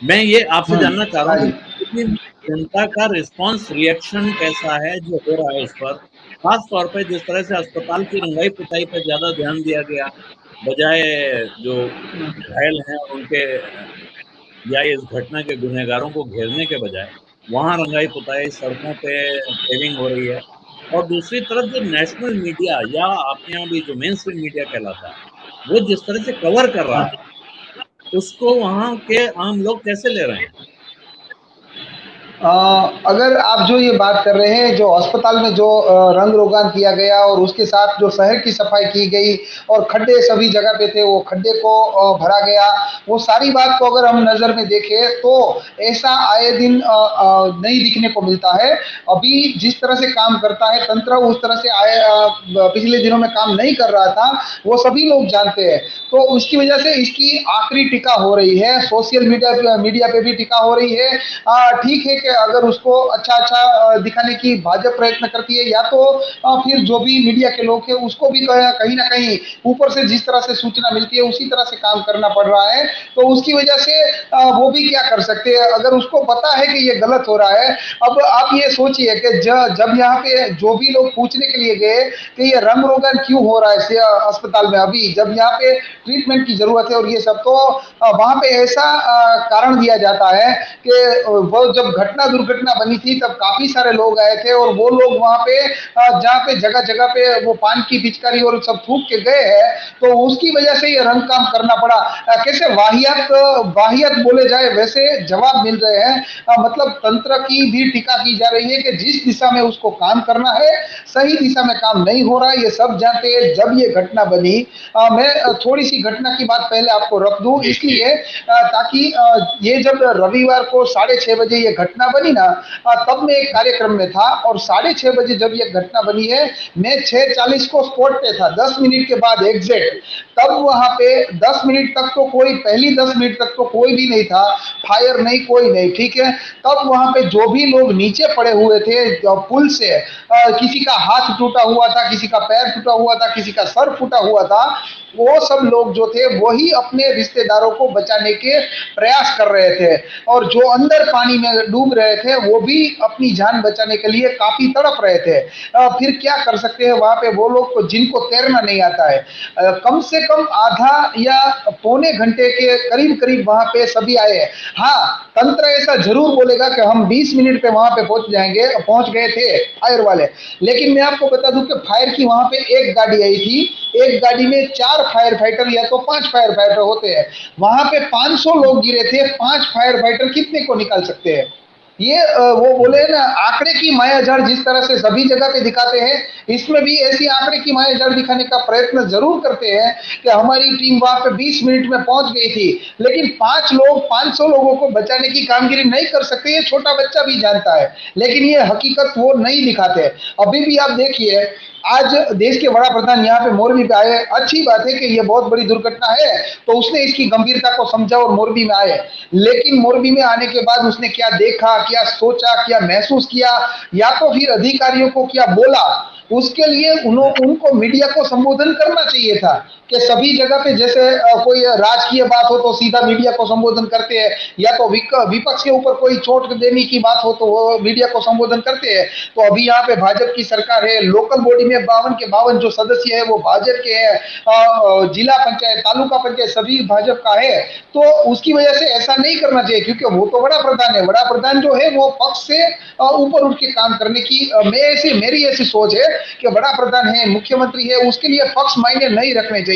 मैं ये आपसे जानना चाह रहा हाँ हूँ जी। कि जनता का रिस्पॉन्स रिएक्शन कैसा है जो हो रहा है उस पर, खास तौर पे जिस तरह से अस्पताल की रंगाई पुताई पर ज्यादा ध्यान दिया गया बजाय जो घायल हैं उनके या इस घटना के गुनहगारों को घेरने के बजाय वहां रंगाई पुताई, सड़कों पे पेविंग हो रही है। और दूसरी तरफ जो नेशनल मीडिया या आपके यहाँ भी जो मेन स्ट्रीम मीडिया कहलाता है वो जिस तरह से कवर कर रहा हाँ। है उसको वहां के आम लोग कैसे ले रहे हैं? अगर आप जो ये बात कर रहे हैं, जो अस्पताल में जो रंग रोगान किया गया और उसके साथ जो शहर की सफाई की गई और खड्डे सभी जगह पे थे, वो खड्डे को भरा गया, वो सारी बात को अगर हम नज़र में देखें तो ऐसा आए दिन नहीं दिखने को मिलता है। अभी जिस तरह से काम करता है तंत्र, उस तरह से पिछले दिनों में काम नहीं कर रहा था, वो सभी लोग जानते हैं। तो उसकी वजह से इसकी आखिरी टीका हो रही है, सोशल मीडिया पे भी टीका हो रही है। ठीक है कि अगर उसको अच्छा-अच्छा दिखाने की भाजपा प्रयत्न करती है, या तो फिर जो भी मीडिया के लोग हैं उसको भी कहीं न कहीं ऊपर से जिस तरह से सूचना मिलती है उसी तरह से काम करना पड़ रहा है। तो उसकी वजह से वो भी क्या कर सकते हैं, अगर उसको पता है कि ये गलत हो रहा है। अब आप ये सोचिए कि जब यहाँ पे जो भी लोग पूछने के लिए गए कि ये रंग रोगन क्यों हो रहा है अस्पताल में, अभी जब यहाँ पे ट्रीटमेंट की जरूरत है और ये सब, तो वहां पे ऐसा कारण दिया जाता है कि वो जब दुर्घटना बनी थी तब काफी सारे लोग आए थे और वो लोग वहां पे जहाँ पे जगह जगह पे वो पान की पिचकारी और सब थूक के गए हैं, तो उसकी वजह से ये रंग काम करना पड़ा। कैसे वाहियात वाहियात बोले जाए वैसे जवाब मिल रहे हैं। मतलब तंत्र की भी टीका की जा रही है कि जिस दिशा में उसको काम करना है सही दिशा में काम नहीं हो रहा है, ये सब जानते हैं। जब ये घटना बनी, मैं थोड़ी सी घटना की बात पहले आपको रख दूं, जी जी। इसलिए ताकि ये जब रविवार को 6:30 बजे ये घटना बनी ना, तब मैं एक कार्यक्रम में था और 6:30 बजे जब ये घटना बनी है, मैं 6:40 को स्पॉट पे था, 10 मिनट के बाद एग्जैक्ट। तब वहां पे 10 मिनट तक तो कोई, पहली 10 मिनट तक तो कोई भी नहीं था, फायर नहीं, कोई नहीं, ठीक है। तब वहां पे जो भी लोग नीचे पड़े हुए थे पुल से, किसी का हाथ टूटा हुआ था, किसी का पैर टूटा हुआ था, किसी का सर फूटा हुआ था, वो सब लोग जो थे वही अपने रिश्तेदारों को बचाने के प्रयास कर रहे थे। और जो अंदर पानी में डूब रहे थे वो भी अपनी जान बचाने के लिए काफी तड़प रहे थे। फिर क्या कर सकते हैं वहां पे वो लोग को, जिनको तैरना नहीं आता है। कम से कम आधा या पौने घंटे के करीब करीब वहां पे सभी आए हैं। हाँ, तंत्र ऐसा जरूर बोलेगा कि हम 20 मिनट पे वहां पे पहुंच गए थे फायर वाले। लेकिन मैं आपको बता दूं कि फायर की वहां पे एक गाड़ी आई थी, एक गाड़ी में 4 फायर फाइटर या तो 5 फायर फाइटर होते हैं। वहां पे 500 लोग गिरे थे, 5 फायर फाइटर कितने को निकाल सकते हैं? ये वो बोले ना, आंकड़े की मायाजाल जिस तरह से सभी जगह पे दिखाते हैं, इसमें भी ऐसी आंकड़े की मायाजाल दिखाने का प्रयत्न जरूर करते हैं कि हमारी टीम वहां पे 20 मिनट में पहुंच गई थी। लेकिन 500 लोगों को बचाने की कामगिरी नहीं कर सकते, ये छोटा बच्चा भी जानता है। लेकिन ये हकीकत वो नहीं दिखाते। अभी भी आप देखिए, आज देश के बड़ा प्रधान यहाँ पे मोरबी पे आए, अच्छी बात है कि ये बहुत बड़ी दुर्घटना है, तो उसने इसकी गंभीरता को समझा और मोरबी में आए। लेकिन मोरबी में आने के बाद उसने क्या देखा, क्या सोचा, क्या महसूस किया, या तो फिर अधिकारियों को क्या बोला, उसके लिए उनको मीडिया को संबोधन करना चाहिए था। कि सभी जगह पे जैसे कोई राजकीय बात हो तो सीधा मीडिया को संबोधन करते हैं, या तो विपक्ष के ऊपर कोई चोट देने की बात हो तो वो मीडिया को संबोधन करते हैं। तो अभी यहाँ पे भाजपा की सरकार है, लोकल बॉडी में 52 के 52 जो सदस्य है वो भाजपा के हैं, जिला पंचायत, तालुका पंचायत सभी भाजपा का है। तो उसकी वजह से ऐसा नहीं करना चाहिए, क्योंकि वो तो बड़ा प्रधान है। बड़ा प्रधान जो है वो पक्ष से ऊपर उठ के काम करने की मेरी ऐसी सोच है कि बड़ा प्रधान है, मुख्यमंत्री है, उसके लिए पक्ष मायने नहीं रखने चाहिए,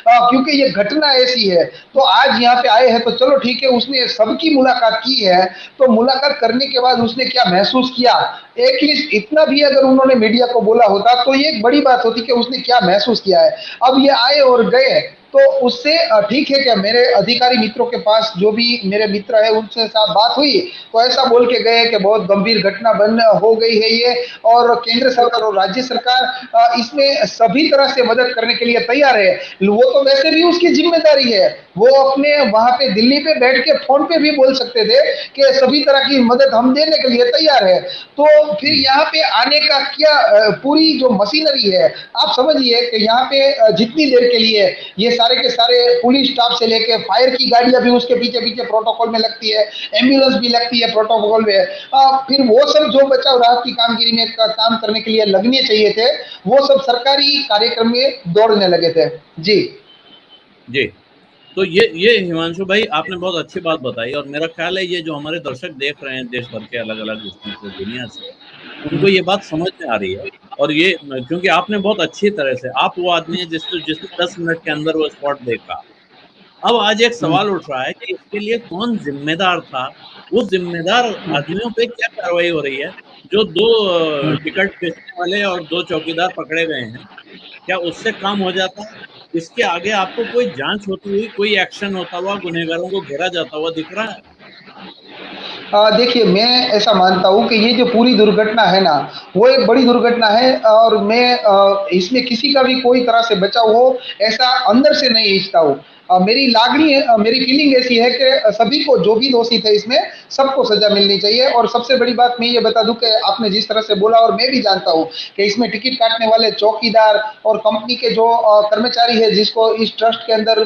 क्योंकि ये घटना ऐसी है। तो आज यहाँ पे आए हैं तो चलो ठीक है, उसने सबकी मुलाकात की है, तो मुलाकात करने के बाद उसने क्या महसूस किया, एटलीस्ट इतना भी अगर उन्होंने मीडिया को बोला होता तो ये एक बड़ी बात होती कि उसने क्या महसूस किया है। अब ये आए और गए, तो उससे ठीक है क्या, मेरे अधिकारी मित्रों के पास जो भी मेरे मित्र है उनसे साथ बात हुई, तो ऐसा बोल के गए कि बहुत गंभीर घटना हो गई है ये, और केंद्र सरकार और राज्य सरकार इसमें सभी तरह से मदद करने के लिए तैयार है। वो तो वैसे भी उसकी जिम्मेदारी है, वो अपने वहां पे दिल्ली पे बैठ के फोन पे भी बोल सकते थे कि सभी तरह की मदद हम देने के लिए तैयार है। तो फिर यहाँ पे आने का क्या, पूरी जो मशीनरी है, आप समझिए कि यहाँ पे जितनी देर के लिए ये सारे के सारे पुलिस स्टाफ से लेके फायर की गाड़ियां भी उसके पीछे पीछे प्रोटोकॉल में लगती है, एम्बुलेंस भी लगती है प्रोटोकॉल में। फिर वो सब जो बचाव राहत की कामगिरी में काम करने के लिए लगने चाहिए थे, वो सब सरकारी कार्यक्रम में दौड़ने लगे थे। जी जी। तो ये हिमांशु भाई आपने बहुत अच्छी बात बताई, और मेरा ख्याल है ये जो हमारे दर्शक देख रहे हैं देश भर के अलग-अलग हिस्सों से, दुनिया से, उनको ये बात समझ में आ रही है। और ये क्योंकि आपने बहुत अच्छी तरह से, आप वो आदमी हैं जिसने 10 मिनट के अंदर वो स्पॉट देखा। अब आज एक सवाल उठ रहा है कि इसके लिए कौन जिम्मेदार था? उस जिम्मेदार आदमियों पे क्या कार्रवाई हो रही है? जो 2 टिकट बेचने वाले और 2 चौकीदार पकड़े गए हैं, क्या उससे काम हो जाता? इसके आगे आपको कोई जांच होती हुई, कोई एक्शन होता हुआ, गुनहगारों को घेरा जाता हुआ दिख रहा है? देखिए, मैं ऐसा मानता हूँ कि ये जो पूरी दुर्घटना है ना, वो एक बड़ी दुर्घटना है और मैं इसमें किसी का भी कोई तरह से बचाव हो, ऐसा अंदर से नहीं इच्छता हूँ। मेरी लागनी है, मेरी फीलिंग ऐसी है कि सभी को, जो भी दोषी थे इसमें, सबको सज़ा मिलनी चाहिए। और सबसे बड़ी बात मैं ये बता दूँ कि आपने जिस तरह से बोला, और मैं भी जानता हूँ कि इसमें टिकट काटने वाले चौकीदार और कंपनी के जो कर्मचारी हैं, जिसको इस ट्रस्ट के अंदर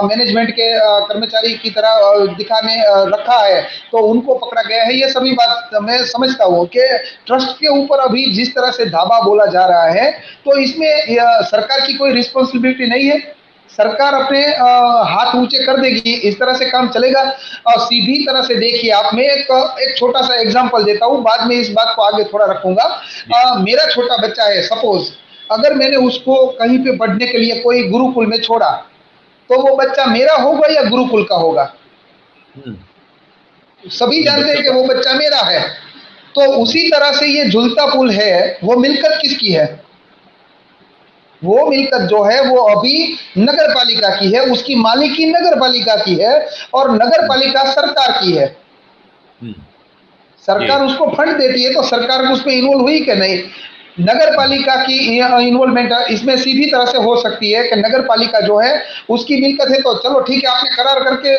मैनेजमेंट के कर्मचारी की तरह दिखाने रखा है, तो उनको पकड़ा गया है। ये सभी बात मैं समझता हूँ कि ट्रस्ट के ऊपर अभी जिस तरह से धावा बोला जा रहा है, तो इसमें सरकार की कोई रिस्पॉन्सिबिलिटी नहीं है। सरकार अपने हाथ ऊंचे कर देगी, इस तरह से काम चलेगा। सीधी तरह से देखिए आप, मैं एक छोटा सा एग्जांपल देता हूँ, बाद में इस बात को आगे थोड़ा रखूंगा। मेरा छोटा बच्चा है, सपोज अगर मैंने उसको कहीं पे पढ़ने के लिए कोई गुरुकुल में छोड़ा, तो वो बच्चा मेरा होगा या गुरुकुल का होगा? हुँ। सभी नहीं, जानते बच्चा हैं कि तो वो बच्चा मेरा है। तो हुँ, उसी तरह से ये झूलता पुल है, वो मिल्कत किसकी है? वो मिल्कत जो है वो अभी नगर पालिका की है, उसकी मालिकी नगर पालिका की है, और नगर हुँ, पालिका सरकार की है। हुँ। जी। सरकार उसको फंड देती है, तो सरकार उसमें इन्वॉल्व हुई कि नहीं? नगर हुँ, पालिका की इन्वॉल्वमेंट इसमें सीधी तरह से हो सकती है कि नगर पालिका जो है उसकी मिल्कत है, तो चलो ठीक है, आपने करार करके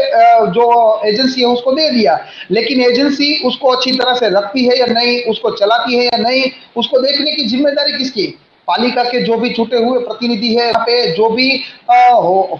जो एजेंसी है उसको दे दिया, लेकिन एजेंसी उसको अच्छी तरह से रखती है या नहीं, उसको चलाती है या नहीं, उसको देखने की जिम्मेदारी किसकी? पालिका के जो भी छूटे हुए प्रतिनिधि है, वहाँ पे जो भी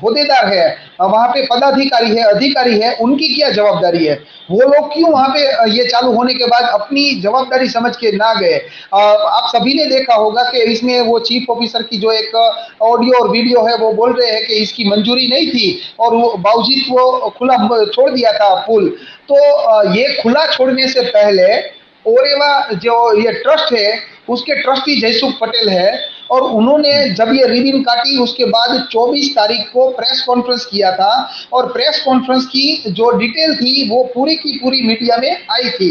होदेदार है, वहाँ पे पदाधिकारी है, अधिकारी है, उनकी क्या जवाबदारी है? वो लोग क्यों वहाँ पे ये चालू होने के बाद अपनी जवाबदारी समझ के ना गए? आप सभी ने देखा होगा कि इसमें वो चीफ ऑफिसर की जो एक ऑडियो और वीडियो है, वो बोल रहे हैं कि इसकी मंजूरी नहीं थी, और वो बावजूद वो खुला छोड़ दिया था पुल। तो ये खुला छोड़ने से पहले ओरेवा जो ये ट्रस्ट है, उसके ट्रस्टी जयसुख पटेल है, और उन्होंने हुँ, जब ये रिबन काटी, उसके बाद 24 तारीख को प्रेस कॉन्फ्रेंस किया था, और प्रेस कॉन्फ्रेंस की जो डिटेल थी वो पूरी की पूरी मीडिया में आई थी।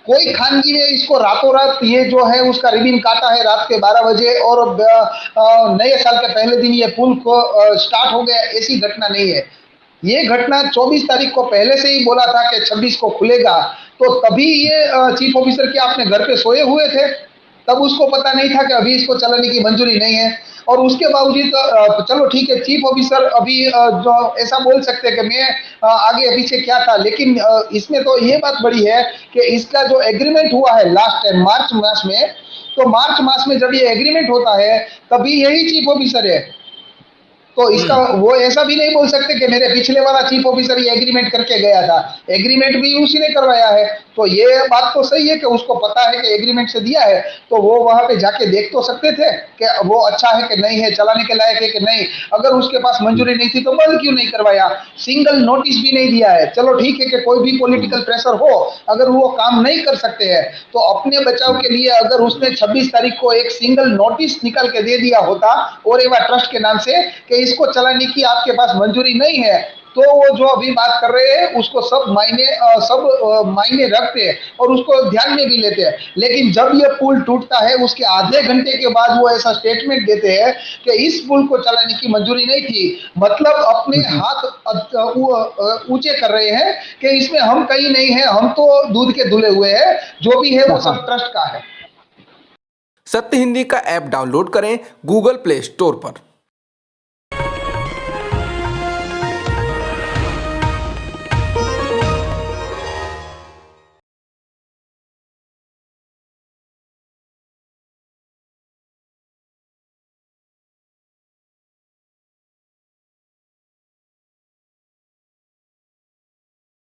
कोई खानगी ने इसको रातों रात ये जो है उसका रिबन काटा है रात के 12 बजे, और नए साल के पहले दिन ये पुल को स्टार्ट हो गया, ऐसी घटना नहीं है। ये घटना 24 तारीख को पहले से ही बोला था कि 26 को खुलेगा, तो तभी ये चीफ ऑफिसर के अपने घर पे सोए हुए थे, तब उसको पता नहीं था कि अभी इसको चलाने की मंजूरी नहीं है। और उसके बावजूद चलो ठीक है, चीफ ऑफिसर अभी जो ऐसा बोल सकते हैं कि मैं आगे पीछे क्या था, लेकिन इसमें तो ये बात बड़ी है कि इसका जो एग्रीमेंट हुआ है लास्ट टाइम मार्च मास में, तो मार्च मास में जब ये एग्रीमेंट होता है, तभी यही चीफ ऑफिसर है। तो इसका हुँ, वो ऐसा भी नहीं बोल सकते कि मेरे पिछले वाला चीफ ऑफिसर ये एग्रीमेंट करके गया था, एग्रीमेंट भी उसी ने करवाया है। तो ये बात तो सही है कि उसको पता है कि एग्रीमेंट से दिया है, तो वो वहां पे जाके देख तो सकते थे कि वो अच्छा है कि नहीं है, चलाने के लायक है कि नहीं। अगर उसके पास हुँ, मंजूरी नहीं थी तो बंद क्यों नहीं करवाया? सिंगल नोटिस भी नहीं दिया है। चलो ठीक है कि कोई भी हुँ, पॉलिटिकल प्रेशर हो, अगर वो काम नहीं कर सकते हैं, तो अपने बचाव हुँ, के लिए अगर उसने 26 तारीख को एक सिंगल नोटिस निकल के दे दिया होता ओरेवा ट्रस्ट के नाम से कि इसको चलाने की आपके पास मंजूरी नहीं है, तो वो जो अभी बात कर रहे हैं उसको सब मायने रखते हैं और उसको ध्यान में भी लेते हैं। लेकिन जब ये पुल टूटता है, उसके आधे घंटे के बाद वो ऐसा स्टेटमेंट देते हैं कि इस पुल को चलाने की मंजूरी नहीं थी। मतलब अपने हुँ, हुँ। हाथ ऊंचे कर रहे हैं कि इसमें हम कहीं नहीं है, हम तो दूध के धुले हुए हैं, जो भी है वो सब ट्रस्ट का है। सत्य हिंदी का ऐप डाउनलोड करें गूगल प्ले स्टोर पर।